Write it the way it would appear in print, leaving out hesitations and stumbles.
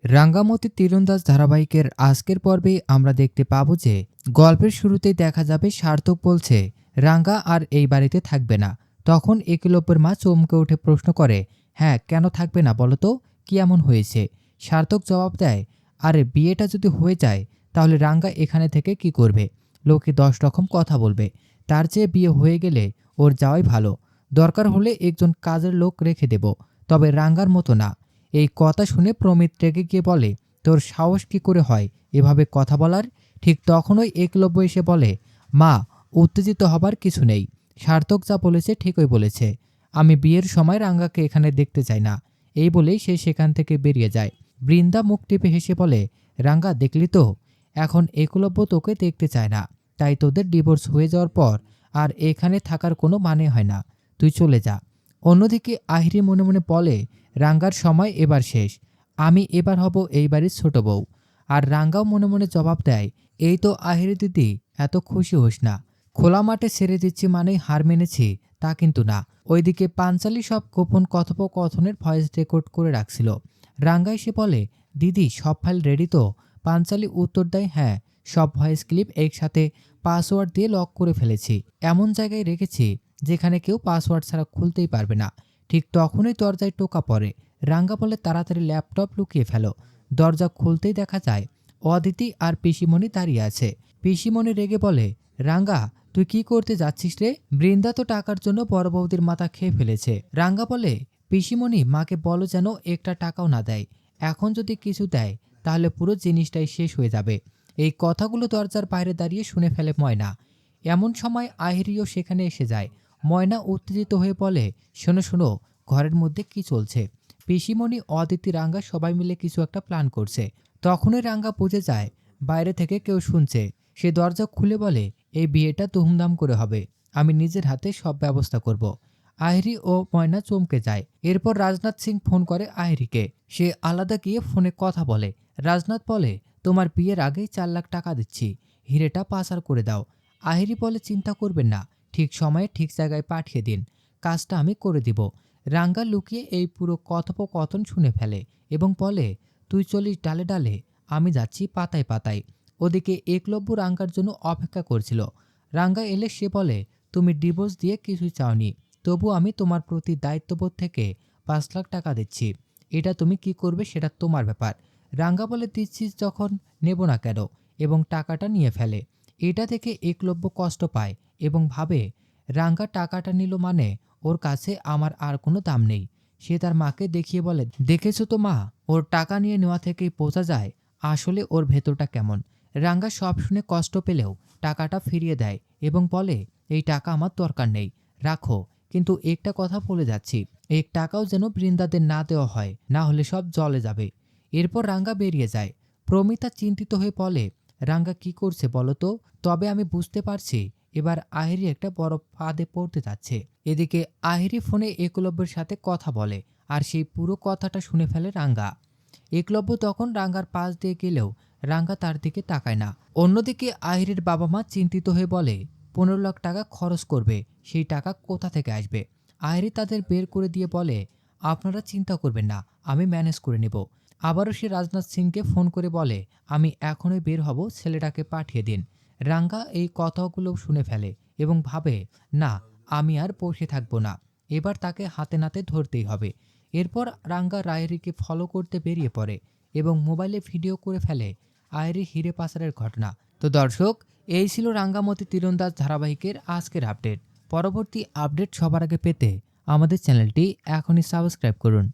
রাঙ্গামতি তীরন্দাজ ধারাবাহিকের আজকের পর্বে আমরা দেখতে পাবো যে গল্পের শুরুতেই দেখা যাবে সার্থক বলছে রাঙ্গা আর এই বাড়িতে থাকবে না। তখন একলব্যের মা চমকে উঠে প্রশ্ন করে, হ্যাঁ কেন থাকবে না বলো তো, কি এমন হয়েছে? সার্থক জবাব দেয়, আরে বিয়েটা যদি হয়ে যায় তাহলে রাঙ্গা এখানে থেকে কি করবে? লোকে 10 রকম কথা বলবে, তার চেয়ে বিয়ে হয়ে গেলে ওর যাওয়াই ভালো। দরকার হলে একজন কাজের লোক রেখে দেব, তবে রাঙ্গার মতো না। এই কথা শুনে প্রমিত রেগে গিয়ে বলে, তোর সাহস কি করে হয় এভাবে কথা বলার? ঠিক তখনই একলব্য এসে বলে, মা, উত্তেজিত হবার কিছু নেই। সার্থক যা বলেছে ঠিকই বলেছে। আমি বিয়ের সময় রাঙ্গাকে এখানে দেখতে চাই না। এই বলেই সে সেখান থেকে বেরিয়ে যায়। বৃন্দা মুখ টিপে হেসে বলে, রাঙ্গা দেখলি তো, এখন একলব্য তোকে দেখতে চায় না, তাই তোদের ডিভোর্স হয়ে যাওয়ার পর আর এখানে থাকার কোনো মানে হয় না। তুই চলে যা। অন্যদিকে আহিরি মনে মনে বলে, রাঙ্গার সময় এবার শেষ। আমি এবার হব এই বাড়ির ছোট বউ। আর রাঙ্গাও মনে মনে জবাব দেয়, এই তো আহিরি দিদি, এত খুশি হোস না। খোলা মাঠে ছেড়ে দিচ্ছি মানেই হার মেনেছি তা কিন্তু না। ওইদিকে পাঞ্চালি সব গোপন কথোপকথনের ভয়েস রেকর্ড করে রাখছিল। রাঙ্গা এসে বলে, দিদি সব ফাইল রেডি তো? পাঞ্চালি উত্তর দেয়, হ্যাঁ, সব ভয়েস ক্লিপ একসাথে পাসওয়ার্ড দিয়ে লক করে ফেলেছি। এমন জায়গায় রেখেছি যেখানে কেউ পাসওয়ার্ড ছাড়া খুলতেই পারবে না। ঠিক তখনই দরজায় টোকা পড়ে। রাঙ্গা বলে, তাড়াতাড়ি ল্যাপটপ লুকিয়ে ফেলো। দরজা খুলতেই দেখা যায় অদিতি আর পিসিমণি দাঁড়িয়ে আছে। পিসিমণি রেগে বলে, রাঙ্গা তুই কি করতে যাচ্ছিস রে? বৃন্দা তো টাকার জন্য বড় বৌদির মাথা খেয়ে ফেলেছে। রাঙ্গা বলে, পিসিমণি মাকে বলো যেন একটা টাকাও না দেয়। এখন যদি কিছু দেয় তাহলে পুরো জিনিসটাই শেষ হয়ে যাবে। এই কথাগুলো দরজার বাইরে দাঁড়িয়ে শুনে ফেলে ময়না। এমন সময় আহিরিও সেখানে এসে যায়। ময়না উত্তেজিত হয়ে বলে, শোনো শোনো, ঘরের মধ্যে কি চলছে? পিসিমণি, অদিতি, রাঙ্গা সবাই মিলে কিছু একটা প্ল্যান করছে। তখনই রাঙ্গা বুঝে যায় বাইরে থেকে কেউ শুনছে। সে দরজা খুলে বলে, এই বিয়েটা ধুমধাম করে হবে, আমি নিজের হাতে সব ব্যবস্থা করব। আহিরি ও ময়না চমকে যায়। এরপর রাজনাথ সিং ফোন করে আহিরিকে। সে আলাদা গিয়ে ফোনে কথা বলে। রাজনাথ বলে, তোমার বিয়ের আগেই 4 লাখ টাকা দিচ্ছি, হিরেটা পাচার করে দাও। আহিরি বলে, চিন্তা করবেন না, ঠিক সময়ে ঠিক জায়গায় পাঠিয়ে দিন, কাজটা আমি করে দিব। রাঙ্গা লুকিয়ে এই পুরো কথোপকথন শুনে ফেলে এবং বলে, তুই চলিস ডালে ডালে, আমি যাচ্ছি পাতায় পাতায়। ওদিকে একলব্য রাঙ্গার জন্য অপেক্ষা করছিল। রাঙ্গা এলে সে বলে, তুমি ডিভোর্স দিয়ে কিছুই চাওনি, তবু আমি তোমার প্রতি দায়িত্ববোধ থেকে 5 লাখ টাকা দিচ্ছি। এটা তুমি কি করবে সেটা তোমার ব্যাপার। রাঙ্গা বলে, দিচ্ছিস যখন নেব না কেন, এবং টাকাটা নিয়ে ফেলে। এটা থেকে একলব্য কষ্ট পায় এবং ভাবে, রাঙ্গা টাকাটা নিল মানে ওর কাছে আমার আর কোনো দাম নেই। সে তার মাকে দেখিয়ে বলে, দেখেছো তো মা, ওর টাকা নিয়ে নেওয়া থেকেই বোঝা যায় আসলে ওর ভেতরটা কেমন। রাঙ্গা সব শুনে কষ্ট পেলেও টাকাটা ফিরিয়ে দেয় এবং বলে, এই টাকা আমার দরকার নেই, রাখো। কিন্তু একটা কথা বলে যাচ্ছি, এক টাকাও যেন বৃন্দাদের না দেওয়া হয়, না হলে সব জলে যাবে। এরপর রাঙ্গা বেরিয়ে যায়। প্রমিতা চিন্তিত হয়ে বলে, রাঙ্গা কি করছে বলো তো? তবে আমি বুঝতে পারছি এবার আহিরি একটা বড় ফাঁদে পড়তে যাচ্ছে। এদিকে আহিরি ফোনে একলব্যের সাথে কথা বলে, আর সেই পুরো কথাটা শুনে ফেলে রাঙ্গা। একলব্য তখন রাঙ্গার পাশ দিয়ে গেলেও রাঙ্গা তার দিকে তাকায় না। অন্যদিকে আহিরির বাবা মা চিন্তিত হয়ে বলে, 15 লাখ টাকা খরচ করবে, সেই টাকা কোথা থেকে আসবে? আহিরি তাদের বের করে দিয়ে বলে, আপনারা চিন্তা করবেন না, আমি ম্যানেজ করে নেব। আবারও সে রাজনাথ সিংকে ফোন করে বলে, আমি এখনই বের হব, ছেলেটাকে পাঠিয়ে দিন। রাঙ্গা এই কথাগুলো শুনে ফেলে এবং ভাবে, না, আমি আর বসে থাকবো না, এবার তাকে হাতে নাতে ধরতেই হবে। এরপর রাঙ্গা রায়েরিকে ফলো করতে বেরিয়ে পড়ে এবং মোবাইলে ভিডিও করে ফেলে আয়েরি হিরে পাচারের ঘটনা। তো দর্শক, এই ছিল রাঙ্গামতি তীরন্দাজ ধারাবাহিকের আজকের আপডেট। পরবর্তী আপডেট সবার আগে পেতে আমাদের চ্যানেলটি এখনই সাবস্ক্রাইব করুন।